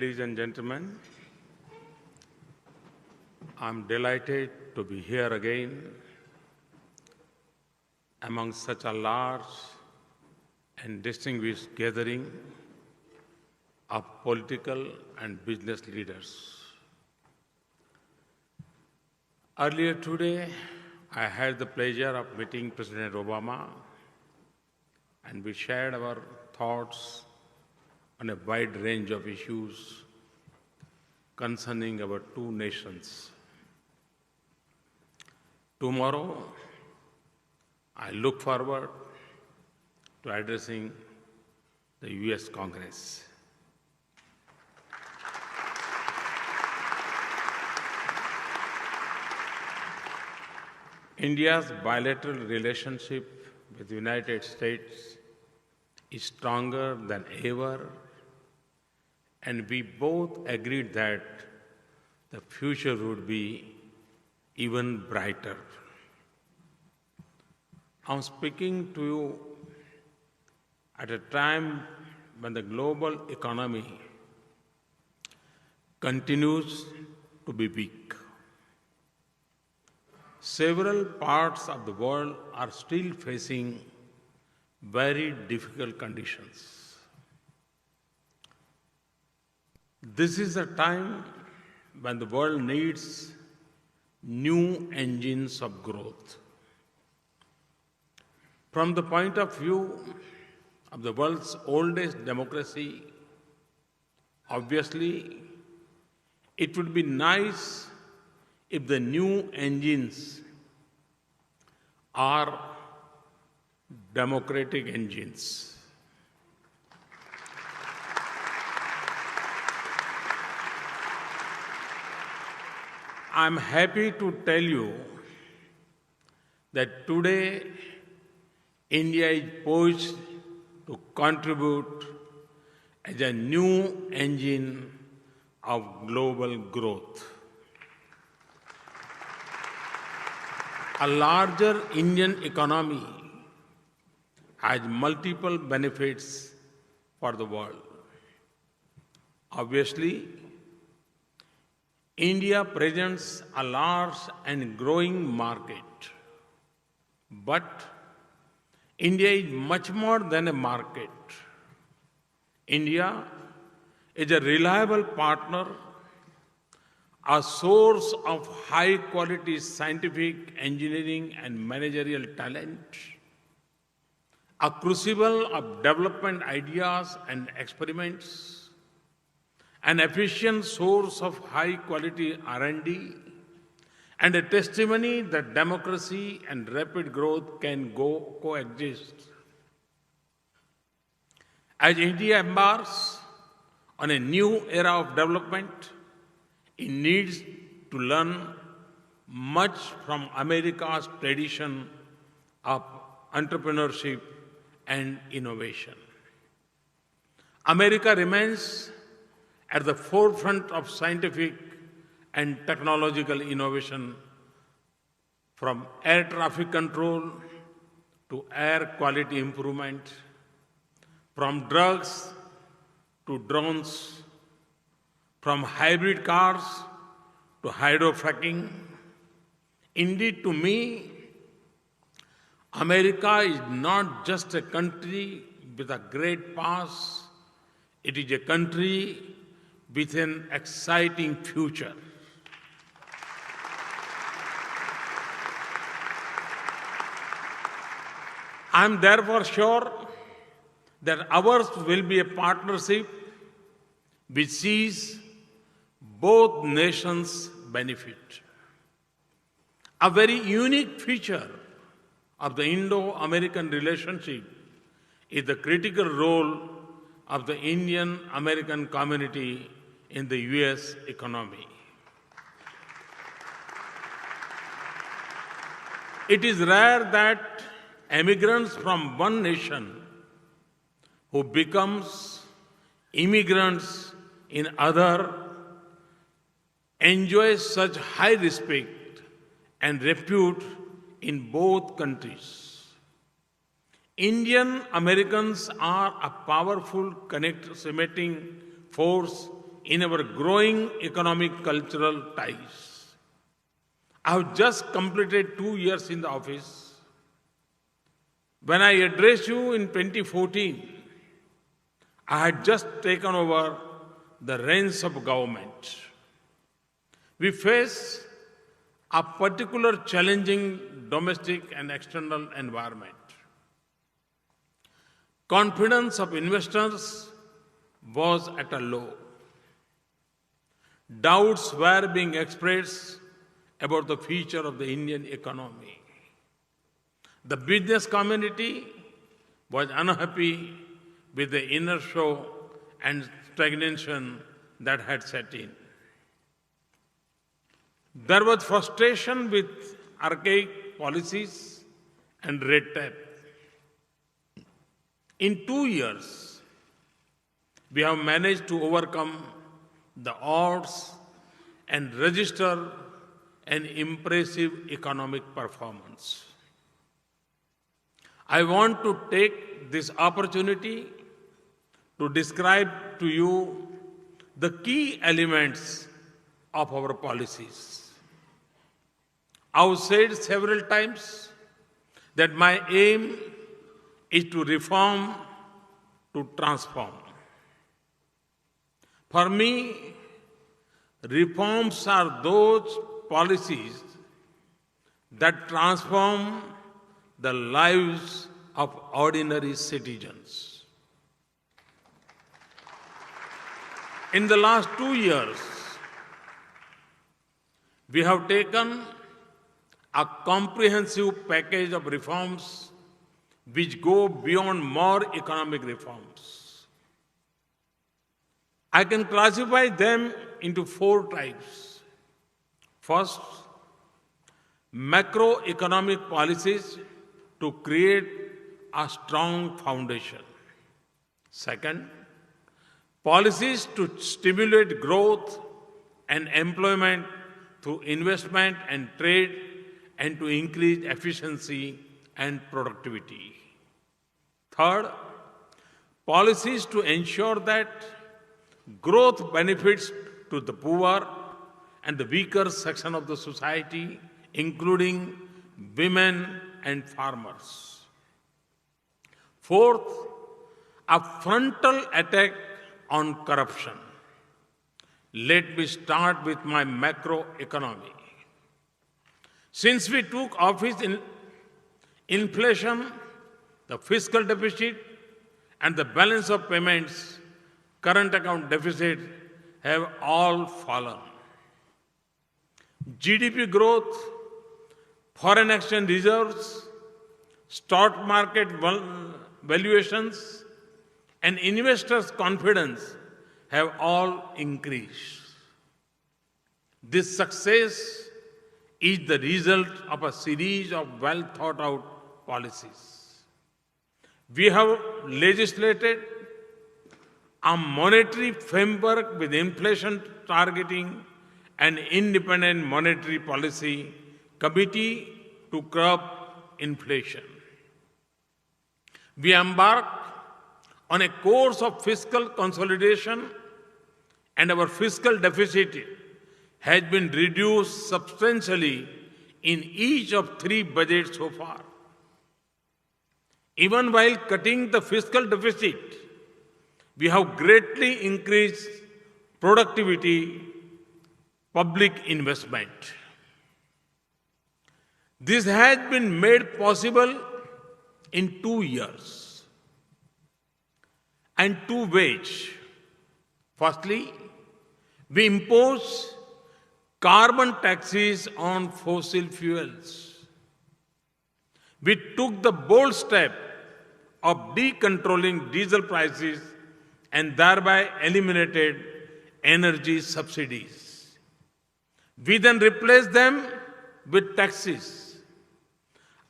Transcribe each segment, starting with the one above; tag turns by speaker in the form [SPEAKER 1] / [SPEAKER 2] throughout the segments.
[SPEAKER 1] Ladies and gentlemen, I'm delighted to be here again among such a large and distinguished gathering of political and business leaders. Earlier today, I had the pleasure of meeting President Obama, and we shared our thoughts on a wide range of issues concerning our two nations. Tomorrow, I look forward to addressing the US Congress. India's bilateral relationship with the United States is stronger than ever, and we both agreed that the future would be even brighter. I'm speaking to you at a time when the global economy continues to be weak. Several parts of the world are still facing very difficult conditions. This is a time when the world needs new engines of growth. From the point of view of the world's oldest democracy, obviously, it would be nice if the new engines are democratic engines. I'm happy to tell you that today India is poised to contribute as a new engine of global growth. A larger Indian economy has multiple benefits for the world. Obviously, India presents a large and growing market, but India is much more than a market. India is a reliable partner, a source of high-quality scientific, engineering, and managerial talent, a crucible of development ideas and experiments, an efficient source of high-quality R&D, and a testimony that democracy and rapid growth can coexist. As India embarks on a new era of development, it needs to learn much from America's tradition of entrepreneurship and innovation. America remains at the forefront of scientific and technological innovation, from air traffic control to air quality improvement, from drugs to drones, from hybrid cars to hydrofracking. Indeed, to me, America is not just a country with a great past, it is a country with an exciting future. I am therefore sure that ours will be a partnership which sees both nations benefit. A very unique feature of the Indo-American relationship is the critical role of the Indian-American community in the US economy. It is rare that immigrants from one nation who becomes immigrants in other enjoy such high respect and repute in both countries. Indian Americans are a powerful connecting force in our growing economic cultural ties. I have just completed 2 years in the office. When I addressed you in 2014, I had just taken over the reins of government. We face a particular challenging domestic and external environment. Confidence of investors was at a low. Doubts were being expressed about the future of the Indian economy. The business community was unhappy with the inertia and stagnation that had set in. There was frustration with archaic policies and red tape. In 2 years, we have managed to overcome the odds and register an impressive economic performance. I want to take this opportunity to describe to you the key elements of our policies. I've said several times that my aim is to reform, to transform. For me, reforms are those policies that transform the lives of ordinary citizens. In the last 2 years, we have taken a comprehensive package of reforms which go beyond more economic reforms. I can classify them into 4 types. First, macroeconomic policies to create a strong foundation. Second, policies to stimulate growth and employment through investment and trade and to increase efficiency and productivity. Third, policies to ensure that growth benefits to the poor and the weaker section of the society, including women and farmers. Fourth, a frontal attack on corruption. Let me start with my macroeconomy. Since we took office, inflation, the fiscal deficit, and the balance of payments, current account deficit, have all fallen. GDP growth, foreign exchange reserves, stock market valuations, and investors' confidence have all increased. This success is the result of a series of well-thought-out policies. We have legislated a monetary framework with inflation targeting an independent monetary policy committee to curb inflation. We embark on a course of fiscal consolidation, and our fiscal deficit has been reduced substantially in each of 3 budgets so far. Even while cutting the fiscal deficit, we have greatly increased productivity, public investment. This has been made possible in 2 years and 2 ways. Firstly, we impose carbon taxes on fossil fuels. We took the bold step of decontrolling diesel prices and thereby eliminated energy subsidies. We then replaced them with taxes.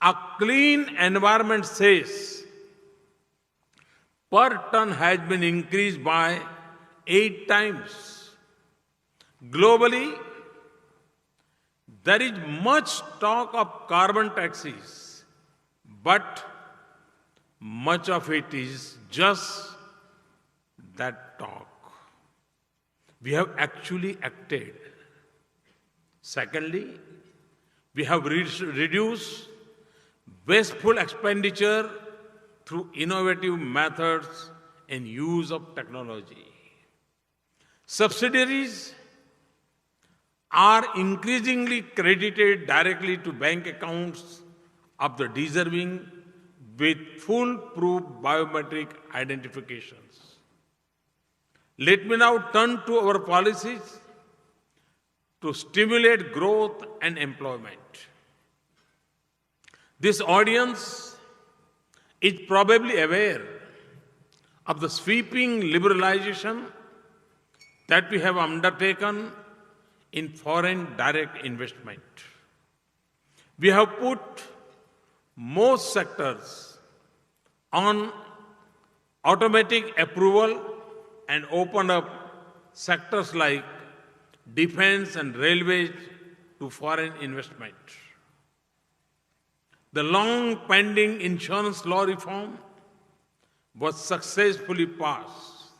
[SPEAKER 1] A clean environment says per ton has been increased by 8 times. Globally, there is much talk of carbon taxes, but much of it is just that talk. we have actually acted. Secondly, we have reduced wasteful expenditure through innovative methods and use of technology. Subsidiaries are increasingly credited directly to bank accounts of the deserving with foolproof biometric identifications. Let me now turn to our policies to stimulate growth and employment. This audience is probably aware of the sweeping liberalization that we have undertaken in foreign direct investment. We have put most sectors on automatic approval and opened up sectors like defense and railways to foreign investment. The long-pending insurance law reform was successfully passed.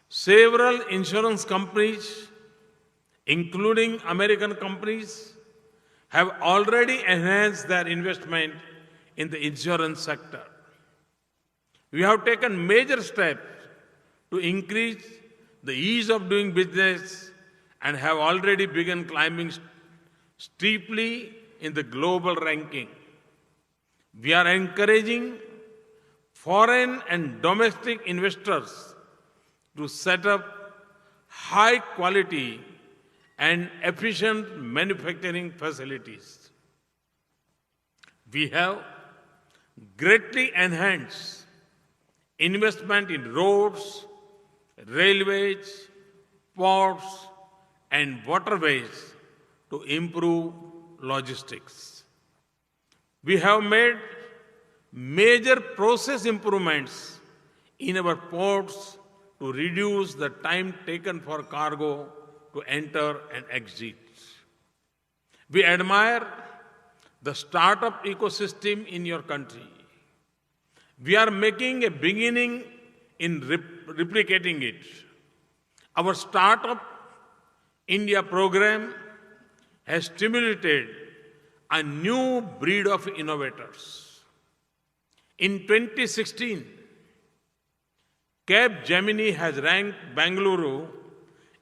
[SPEAKER 1] Several insurance companies, including American companies, have already enhanced their investment in the insurance sector. We have taken major steps to increase the ease of doing business and have already begun climbing steeply in the global ranking. We are encouraging foreign and domestic investors to set up high quality and efficient manufacturing facilities. We have greatly enhanced investment in roads, railways, ports, and waterways to improve logistics. We have made major process improvements in our ports to reduce the time taken for cargo to enter and exit. We admire the startup ecosystem in your country. We are making a beginning in replicating it. Our Startup India program has stimulated a new breed of innovators. In 2016, Capgemini has ranked Bengaluru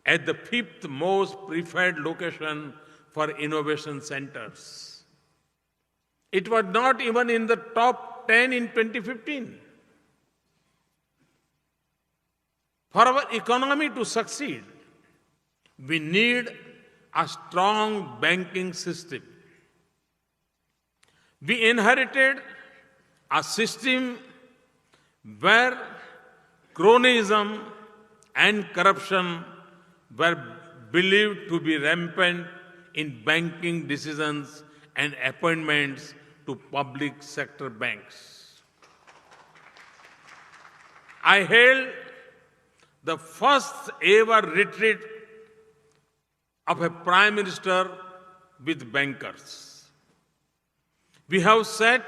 [SPEAKER 1] as the 5th most preferred location for innovation centers. It was not even in the top 10 in 2015. For our economy to succeed, we need a strong banking system. We inherited a system where cronyism and corruption were believed to be rampant in banking decisions and appointments to public sector banks. I held the first ever retreat of a prime minister with bankers. We have set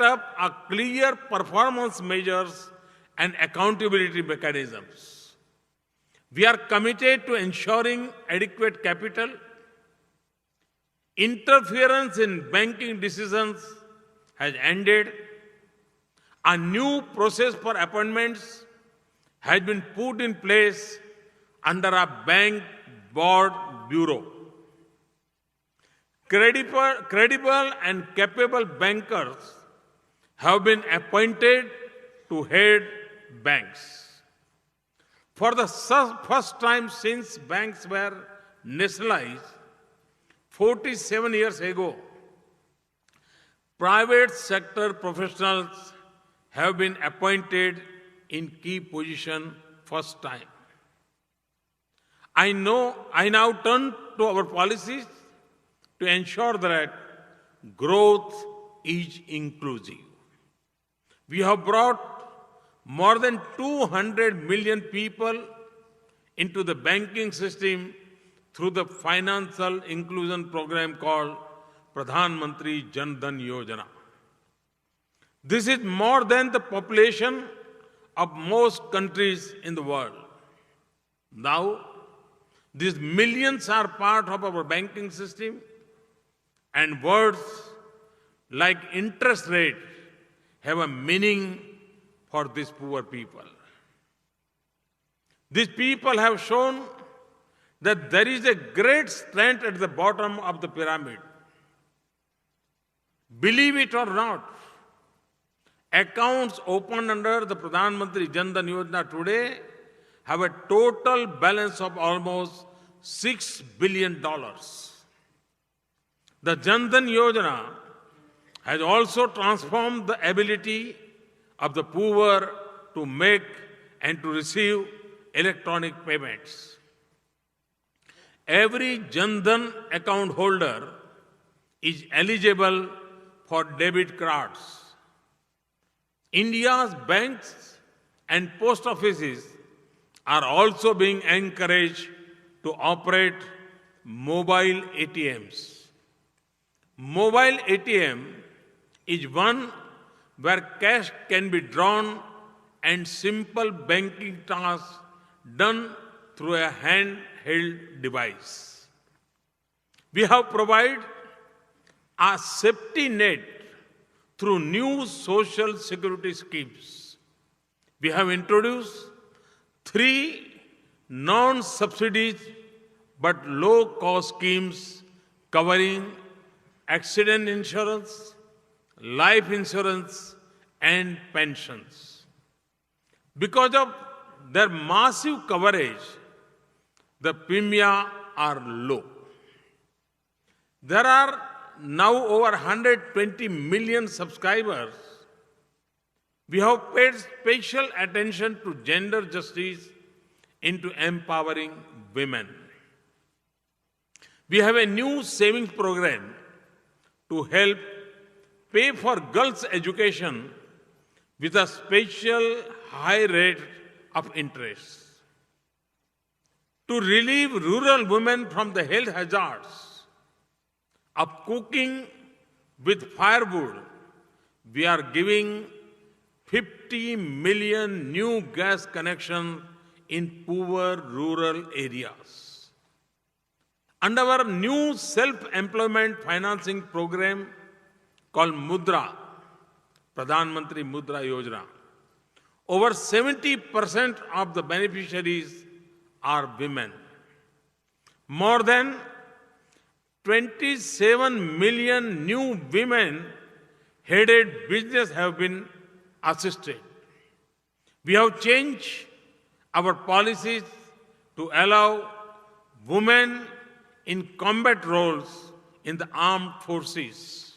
[SPEAKER 1] up a clear performance measures and accountability mechanisms. We are committed to ensuring adequate capital. Interference in banking decisions has ended. A new process for appointments has been put in place under a bank board bureau. Credible and capable bankers have been appointed to head banks. For the first time since banks were nationalized 47 years ago, private sector professionals have been appointed in key position first time. I now turn to our policies to ensure that growth is inclusive. We have brought more than 200 million people into the banking system through the financial inclusion program called Pradhan Mantri Jan Dhan Yojana. This is more than the population of most countries in the world. Now, these millions are part of our banking system, and words like interest rate have a meaning for these poor people. These people have shown that there is a great strength at the bottom of the pyramid. Believe it or not, accounts opened under the Pradhan Mantri Jan Dhan Yojana today have a total balance of almost $6 billion. The Jan Dhan Yojana has also transformed the ability of the poor to make and to receive electronic payments. Every Jan Dhan account holder is eligible for debit cards. India's banks and post offices are also being encouraged to operate mobile ATMs. Mobile ATM is one where cash can be drawn and simple banking tasks done through a handheld device. We have provided a safety net through new social security schemes. We have introduced 3 non-subsidies but low-cost schemes covering accident insurance, life insurance, and pensions. Because of their massive coverage, the premiums are low. There are now over 120 million subscribers. We have paid special attention to gender justice into empowering women. We have a new savings program to help pay for girls' education with a special high rate of interest. To relieve rural women from the health hazards of cooking with firewood, we are giving 50 million new gas connections in poor rural areas. Under our new self-employment financing program called Mudra, Pradhan Mantri Mudra Yojana, over 70% of the beneficiaries are women. More than 27 million new women-headed businesses have been assisted. We have changed our policies to allow women in combat roles in the armed forces.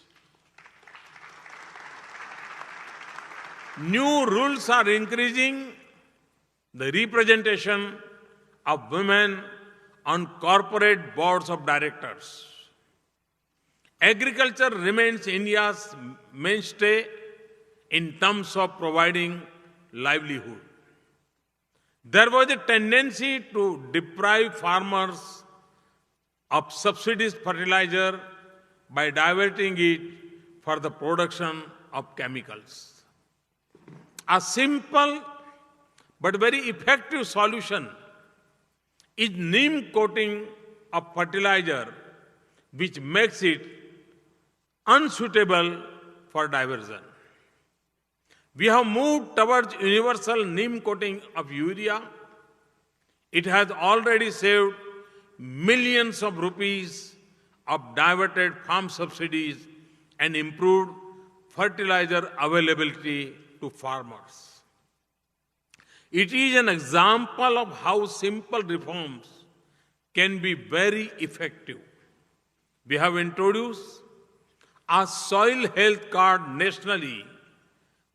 [SPEAKER 1] New rules are increasing the representation of women on corporate boards of directors. Agriculture remains India's mainstay in terms of providing livelihood. There was a tendency to deprive farmers of subsidized fertilizer by diverting it for the production of chemicals. A simple but very effective solution is neem coating of fertilizer, which makes it unsuitable for diversion. We have moved towards universal neem coating of urea. It has already saved millions of rupees of diverted farm subsidies and improved fertilizer availability to farmers. It is an example of how simple reforms can be very effective. We have introduced a soil health card nationally,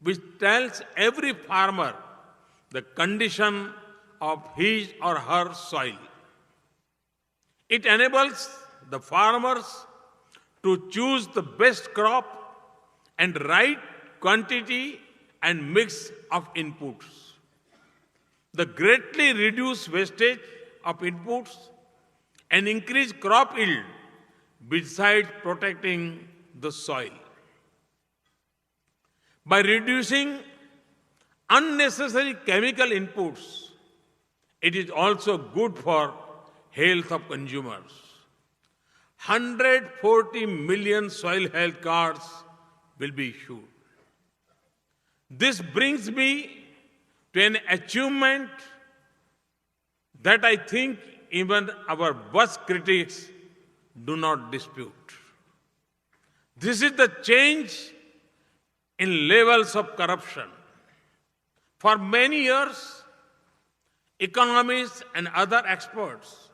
[SPEAKER 1] which tells every farmer the condition of his or her soil. It enables the farmers to choose the best crop and right quantity and mix of inputs. The greatly reduced wastage of inputs and increase crop yield besides protecting the soil. By reducing unnecessary chemical inputs. It is also good for health of consumers. 140 million soil health cards will be issued. This brings me to an achievement that I think even our worst critics do not dispute. This is the change in levels of corruption. For many years, economists and other experts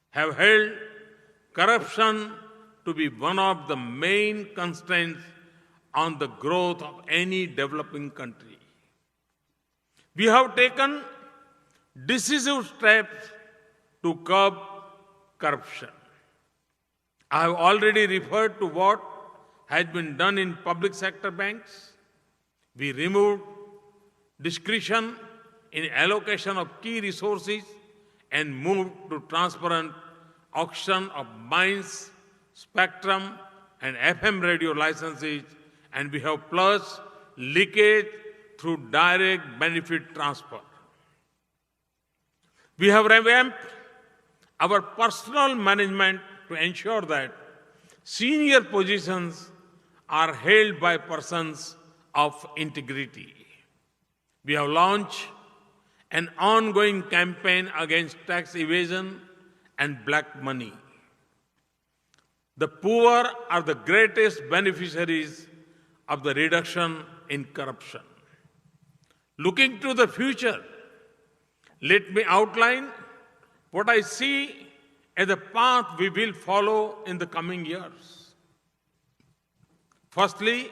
[SPEAKER 1] have held corruption to be one of the main constraints on the growth of any developing country. We have taken decisive steps to curb corruption. I have already referred to what has been done in public sector banks. We removed discretion in allocation of key resources and moved to transparent auction of mines, spectrum, and FM radio licenses, and we have purged leakage through direct benefit transfer. We have revamped our personal management to ensure that senior positions are held by persons of integrity. We have launched an ongoing campaign against tax evasion and black money. The poor are the greatest beneficiaries of the reduction in corruption. Looking to the future, let me outline what I see as the path we will follow in the coming years. Firstly,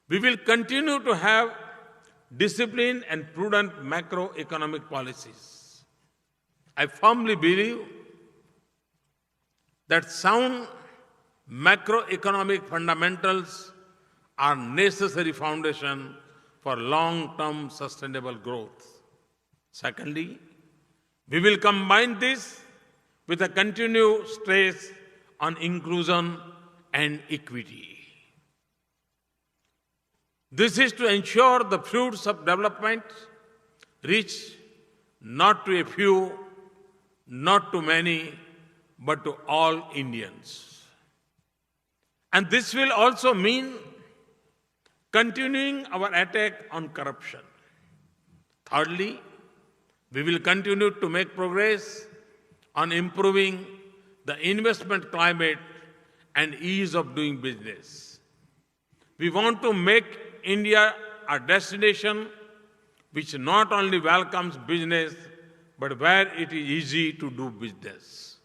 [SPEAKER 1] we will continue to have disciplined and prudent macroeconomic policies. I firmly believe that sound macroeconomic fundamentals are necessary foundation for long-term sustainable growth. Secondly, we will combine this with a continued stress on inclusion and equity. This is to ensure the fruits of development reach not to a few, not to many, but to all Indians. And this will also mean continuing our attack on corruption. Thirdly, we will continue to make progress on improving the investment climate and ease of doing business. We want to make India a destination which not only welcomes business, but where it is easy to do business.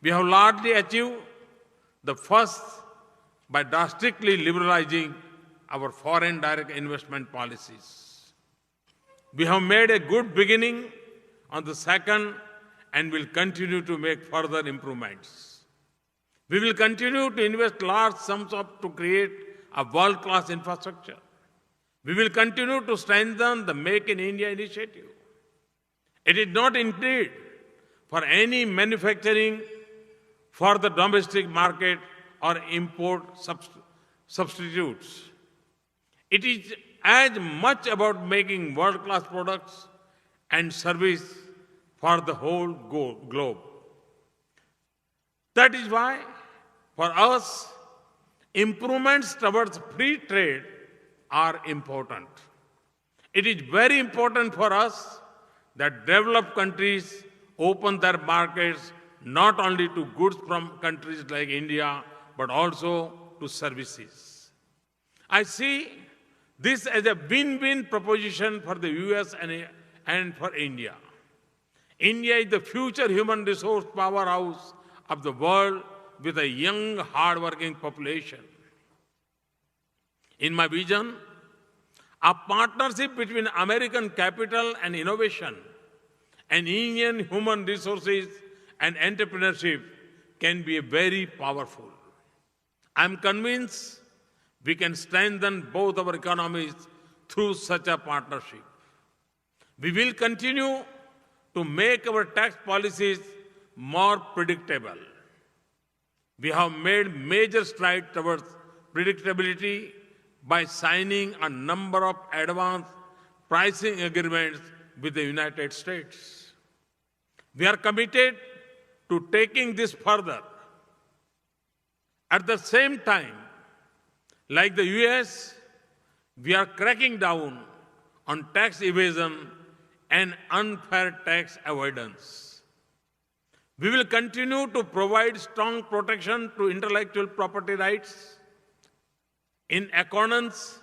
[SPEAKER 1] We have largely achieved the first by drastically liberalizing our foreign direct investment policies. We have made a good beginning on the second and will continue to make further improvements. We will continue to invest large sums to create a world-class infrastructure. We will continue to strengthen the Make in India initiative. It is not intended for any manufacturing for the domestic market or import substitutes. It is as much about making world-class products and service for the whole globe. That is why, for us, improvements towards free trade are important. It is very important for us that developed countries open their markets not only to goods from countries like India, but also to services. I see this as a win-win proposition for the US and for India. India is the future human resource powerhouse of the world with a young, hard-working population. In my vision, a partnership between American capital and innovation and Indian human resources and entrepreneurship can be very powerful. I am convinced we can strengthen both our economies through such a partnership. We will continue to make our tax policies more predictable. We have made major strides towards predictability by signing a number of advance pricing agreements with the United States. We are committed to taking this further. At the same time, like the US, we are cracking down on tax evasion and unfair tax avoidance. We will continue to provide strong protection to intellectual property rights in accordance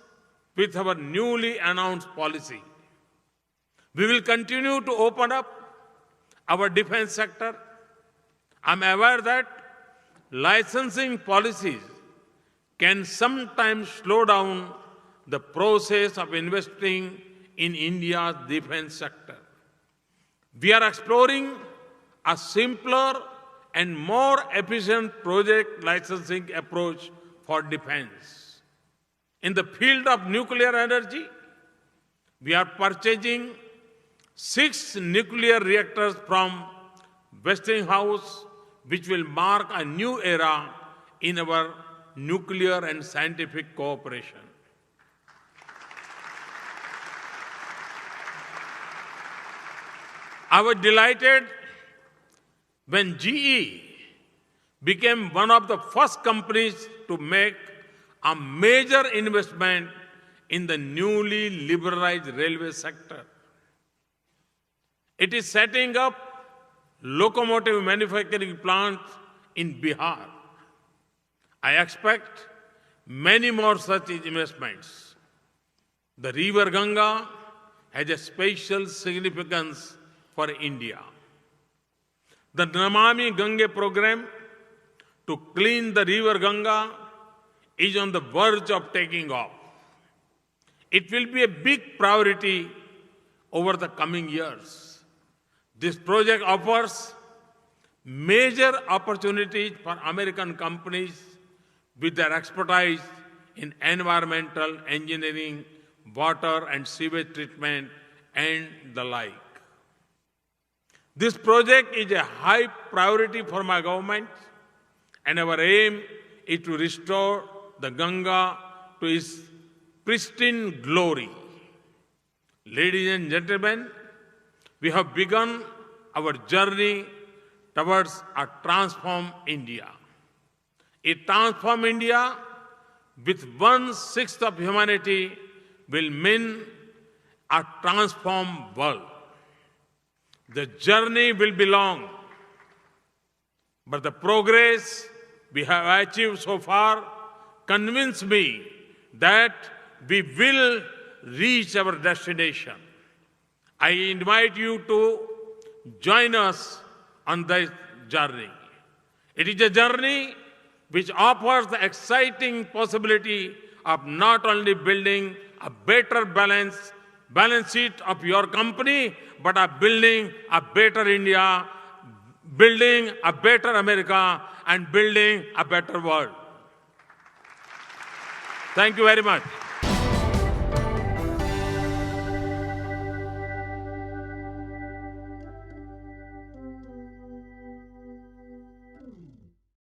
[SPEAKER 1] with our newly announced policy. We will continue to open up our defense sector. I'm aware that licensing policies can sometimes slow down the process of investing in India's defense sector. We are exploring a simpler and more efficient project licensing approach for defense. In the field of nuclear energy, we are purchasing 6 nuclear reactors from Westinghouse, which will mark a new era in our nuclear and scientific cooperation. I was delighted when GE became one of the first companies to make a major investment in the newly liberalized railway sector. It is setting up locomotive manufacturing plants in Bihar. I expect many more such investments. The river Ganga has a special significance for India. The Namami Gange program to clean the river Ganga is on the verge of taking off. It will be a big priority over the coming years. This project offers major opportunities for American companies with their expertise in environmental engineering, water and sewage treatment, and the like. This project is a high priority for my government, and our aim is to restore the Ganga to its pristine glory. Ladies and gentlemen, we have begun our journey towards a transformed India. A transformed India with 1/6 of humanity will mean a transformed world. The journey will be long, but the progress we have achieved so far convince me that we will reach our destination. I invite you to join us on this journey. It is a journey which offers the exciting possibility of not only building a better balance sheet of your company, but of building a better India, building a better America, and building a better world. Thank you very much.